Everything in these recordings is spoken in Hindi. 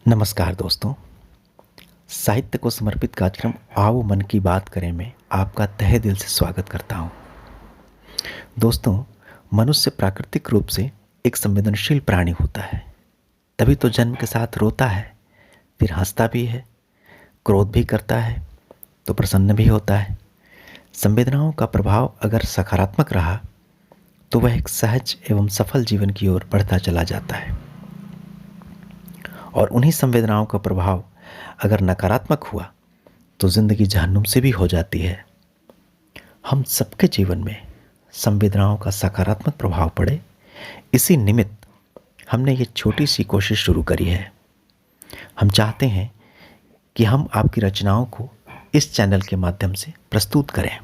नमस्कार दोस्तों। साहित्य को समर्पित कार्यक्रम आओ मन की बात करें में आपका तहे दिल से स्वागत करता हूं। दोस्तों, मनुष्य प्राकृतिक रूप से एक संवेदनशील प्राणी होता है। तभी तो जन्म के साथ रोता है, फिर हंसता भी है, क्रोध भी करता है, तो प्रसन्न भी होता है। संवेदनाओं का प्रभाव अगर सकारात्मक रहा तो वह एक सहज एवं सफल जीवन की ओर बढ़ता चला जाता है, और उन्हीं संवेदनाओं का प्रभाव अगर नकारात्मक हुआ तो जिंदगी जहन्नुम से भी हो जाती है। हम सबके जीवन में संवेदनाओं का सकारात्मक प्रभाव पड़े, इसी निमित्त हमने ये छोटी सी कोशिश शुरू करी है। हम चाहते हैं कि हम आपकी रचनाओं को इस चैनल के माध्यम से प्रस्तुत करें।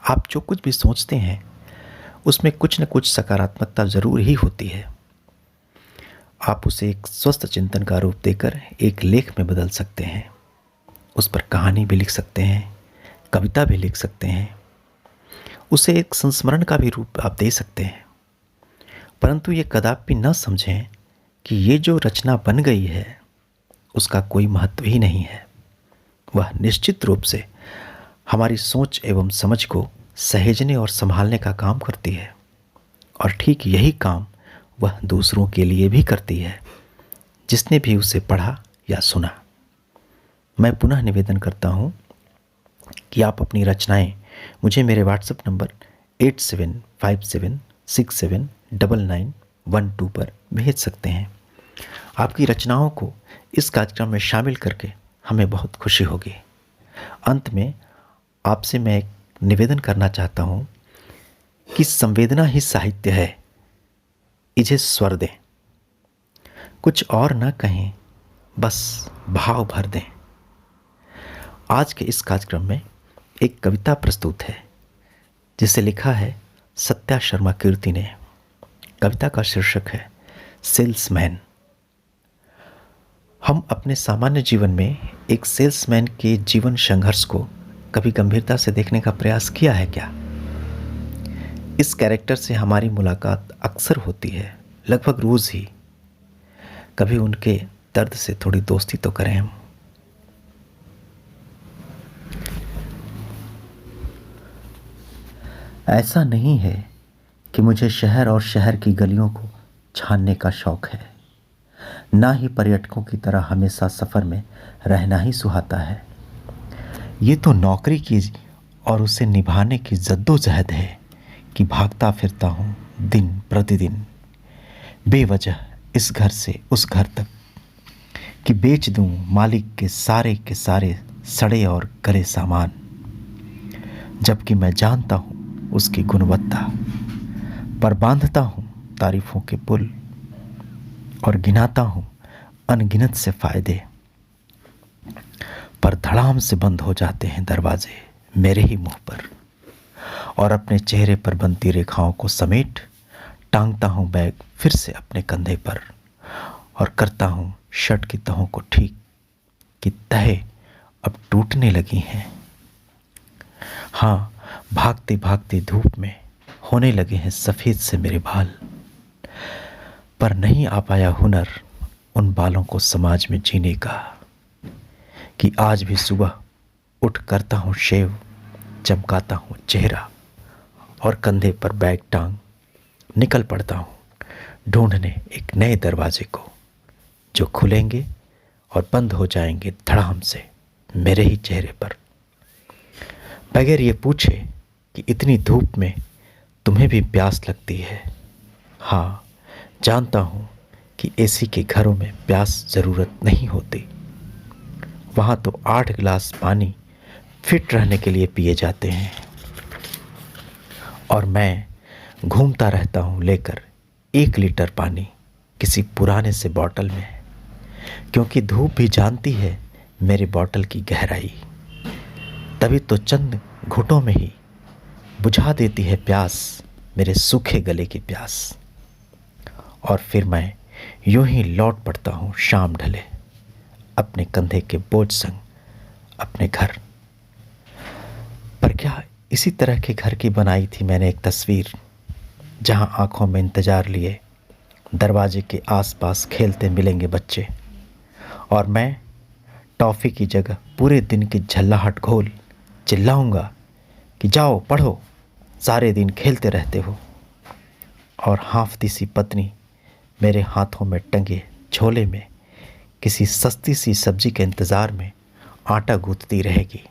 आप जो कुछ भी सोचते हैं उसमें कुछ न कुछ सकारात्मकता ज़रूर ही होती है। आप उसे एक स्वस्थ चिंतन का रूप देकर एक लेख में बदल सकते हैं। उस पर कहानी भी लिख सकते हैं, कविता भी लिख सकते हैं, उसे एक संस्मरण का भी रूप आप दे सकते हैं। परंतु ये कदापि न समझें कि ये जो रचना बन गई है उसका कोई महत्व ही नहीं है। वह निश्चित रूप से हमारी सोच एवं समझ को सहेजने और संभालने का काम करती है, और ठीक यही काम वह दूसरों के लिए भी करती है, जिसने भी उसे पढ़ा या सुना। मैं पुनः निवेदन करता हूँ कि आप अपनी रचनाएं मुझे मेरे व्हाट्सएप नंबर 8757679912 पर भेज सकते हैं। आपकी रचनाओं को इस कार्यक्रम में शामिल करके हमें बहुत खुशी होगी। अंत में आपसे मैं एक निवेदन करना चाहता हूँ कि संवेदना ही साहित्य है, इसे स्वर दें, कुछ और न कहें, बस भाव भर दें। आज के इस कार्यक्रम में एक कविता प्रस्तुत है जिसे लिखा है सत्या शर्मा कीर्ति ने। कविता का शीर्षक है सेल्समैन। हम अपने सामान्य जीवन में एक सेल्समैन के जीवन संघर्ष को कभी गंभीरता से देखने का प्रयास किया है क्या? इस कैरेक्टर से हमारी मुलाकात अक्सर होती है, लगभग रोज ही। कभी उनके दर्द से थोड़ी दोस्ती तो करें हम। ऐसा नहीं है कि मुझे शहर और शहर की गलियों को छानने का शौक है, ना ही पर्यटकों की तरह हमेशा सफ़र में रहना ही सुहाता है। ये तो नौकरी की और उसे निभाने की जद्दोजहद है कि भागता फिरता हूँ दिन प्रतिदिन, बेवजह इस घर से उस घर तक, कि बेच दूँ मालिक के सारे सड़े और गले सामान, जबकि मैं जानता हूँ उसकी गुणवत्ता, पर बांधता हूँ तारीफों के पुल और गिनाता हूँ अनगिनत से फायदे, पर धड़ाम से बंद हो जाते हैं दरवाजे मेरे ही मुंह पर, और अपने चेहरे पर बनती रेखाओं को समेट टांगता हूँ बैग फिर से अपने कंधे पर, और करता हूँ शर्ट की तहों को ठीक कि तहे अब टूटने लगी हैं। हाँ, भागते भागते धूप में होने लगे हैं सफ़ेद से मेरे बाल, पर नहीं आ पाया हुनर उन बालों को समाज में जीने का, कि आज भी सुबह उठ करता हूँ शेव, चमकाता हूँ चेहरा, और कंधे पर बैग टांग निकल पड़ता हूँ ढूंढने एक नए दरवाजे को, जो खुलेंगे और बंद हो जाएंगे धड़ाम से मेरे ही चेहरे पर, बगैर ये पूछे कि इतनी धूप में तुम्हें भी प्यास लगती है। हाँ, जानता हूँ कि एसी के घरों में प्यास ज़रूरत नहीं होती, वहाँ तो 8 गिलास पानी फिट रहने के लिए पिए जाते हैं, और मैं घूमता रहता हूँ लेकर 1 लीटर पानी किसी पुराने से बॉटल में, क्योंकि धूप भी जानती है मेरे बॉटल की गहराई, तभी तो चंद घुटों में ही बुझा देती है प्यास मेरे सूखे गले की प्यास। और फिर मैं यूं ही लौट पड़ता हूँ शाम ढले अपने कंधे के बोझ संग अपने घर पर। क्या इसी तरह के घर की बनाई थी मैंने एक तस्वीर, जहां आंखों में इंतजार लिए दरवाजे के आसपास खेलते मिलेंगे बच्चे, और मैं टॉफ़ी की जगह पूरे दिन की झल्लाहट घोल चिल्लाऊंगा कि जाओ पढ़ो, सारे दिन खेलते रहते हो। और हाँफती सी पत्नी मेरे हाथों में टंगे झोले में किसी सस्ती सी सब्जी के इंतज़ार में आटा गूंथती रहेगी।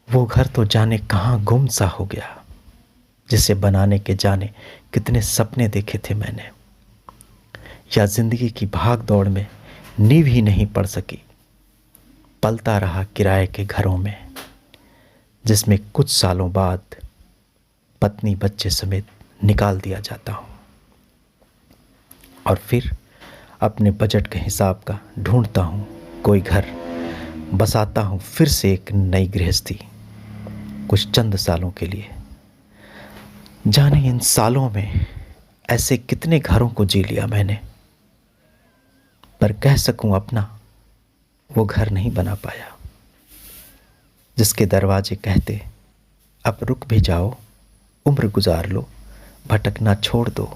वो घर तो जाने कहाँ गुम सा हो गया, जिसे बनाने के जाने कितने सपने देखे थे मैंने। या जिंदगी की भाग दौड़ में नींव ही नहीं पड़ सकी, पलता रहा किराए के घरों में, जिसमें कुछ सालों बाद पत्नी बच्चे समेत निकाल दिया जाता हूँ। और फिर अपने बजट के हिसाब का ढूंढता हूँ कोई घर, बसाता हूँ फिर से एक नई गृहस्थी कुछ चंद सालों के लिए। जाने इन सालों में ऐसे कितने घरों को जी लिया मैंने, पर कह सकूं अपना वो घर नहीं बना पाया, जिसके दरवाजे कहते अब रुक भी जाओ, उम्र गुजार लो, भटकना छोड़ दो।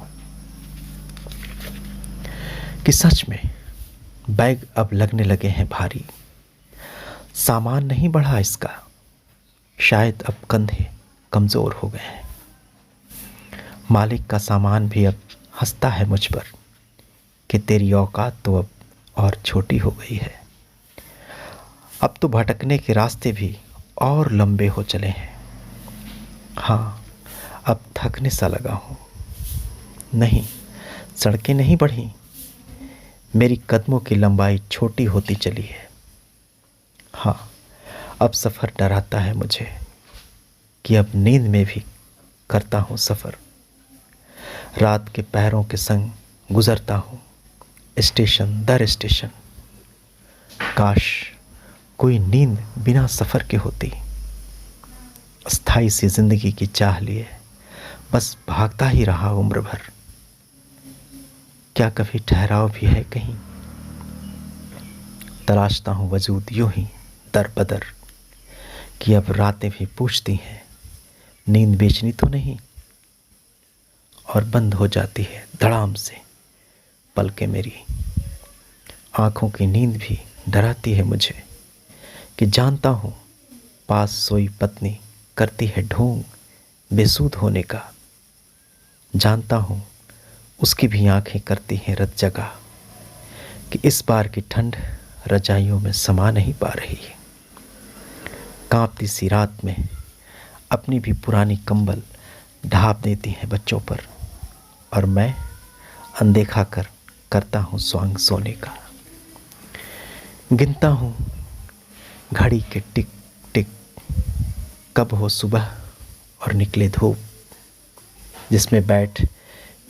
कि सच में बैग अब लगने लगे हैं भारी, सामान नहीं बढ़ा इसका, शायद अब कंधे कमज़ोर हो गए हैं। मालिक का सामान भी अब हंसता है मुझ पर कि तेरी औकात तो अब और छोटी हो गई है। अब तो भटकने के रास्ते भी और लंबे हो चले हैं। हाँ, अब थकने सा लगा हूँ। नहीं, सड़कें नहीं बढ़ी, मेरी कदमों की लंबाई छोटी होती चली है। हाँ, अब सफ़र डराता है मुझे कि अब नींद में भी करता हूँ सफ़र। रात के पैरों के संग गुज़रता हूँ स्टेशन दर स्टेशन। काश कोई नींद बिना सफ़र के होती। स्थाई सी जिंदगी की चाह लिए बस भागता ही रहा उम्र भर। क्या कभी ठहराव भी है कहीं? तलाशता हूँ वजूद यूं ही दर बदर कि अब रातें भी पूछती हैं नींद बेचनी तो नहीं, और बंद हो जाती है धड़ाम से पलकें मेरी। आँखों की नींद भी डराती है मुझे कि जानता हूँ पास सोई पत्नी करती है ढोंग बेसूध होने का। जानता हूँ उसकी भी आंखें करती हैं रत जगा कि इस बार की ठंड रजाइयों में समा नहीं पा रही है। कांपती सी रात में अपनी भी पुरानी कंबल ढाप देती हैं बच्चों पर, और मैं अनदेखा करता हूँ स्वांग सोने का। गिनता हूँ घड़ी के टिक टिक, कब हो सुबह और निकले धूप, जिसमें बैठ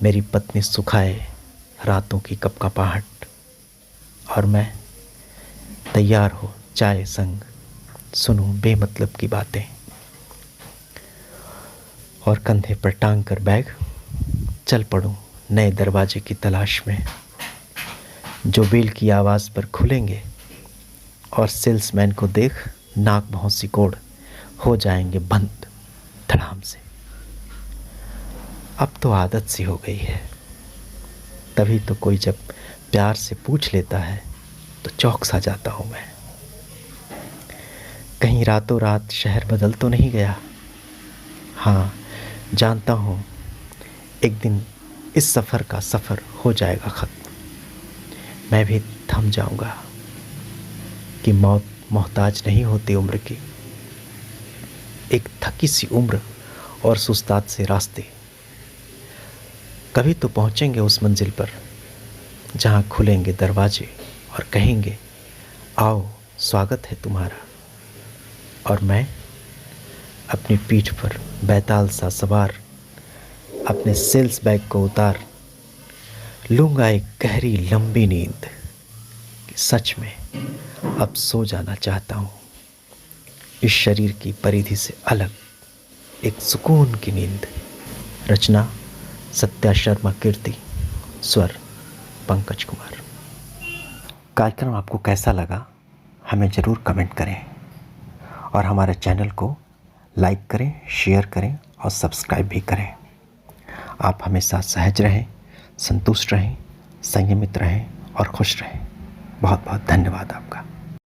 मेरी पत्नी सुखाए रातों की कपकपाहट, और मैं तैयार हो चाय संग सुनूं बेमतलब की बातें। और कंधे पर टांग कर बैग चल पड़ूं नए दरवाजे की तलाश में, जो बेल की आवाज़ पर खुलेंगे और सेल्समैन को देख नाक भौं सिकोड़ हो जाएंगे बंद धड़ाम से। अब तो आदत सी हो गई है, तभी तो कोई जब प्यार से पूछ लेता है तो चौंक सा जाता हूँ मैं। कहीं रातों रात शहर बदल तो नहीं गया। हाँ, जानता हूँ एक दिन इस सफ़र का सफ़र हो जाएगा ख़त्म। मैं भी थम जाऊँगा कि मौत मोहताज नहीं होती उम्र की। एक थकी सी उम्र और सुस्ताद से रास्ते, कभी तो पहुँचेंगे उस मंजिल पर जहाँ खुलेंगे दरवाजे और कहेंगे आओ स्वागत है तुम्हारा। और मैं अपनी पीठ पर बैताल सा सवार अपने सेल्स बैग को उतार लूँगा एक गहरी लंबी नींद कि सच में अब सो जाना चाहता हूँ इस शरीर की परिधि से अलग, एक सुकून की नींद। रचना सत्या शर्मा कीर्ति, स्वर पंकज कुमार। कार्यक्रम आपको कैसा लगा हमें ज़रूर कमेंट करें, और हमारे चैनल को लाइक करें, शेयर करें और सब्सक्राइब भी करें। आप हमेशा सहज रहें, संतुष्ट रहें, संयमित रहें और खुश रहें। बहुत बहुत धन्यवाद आपका।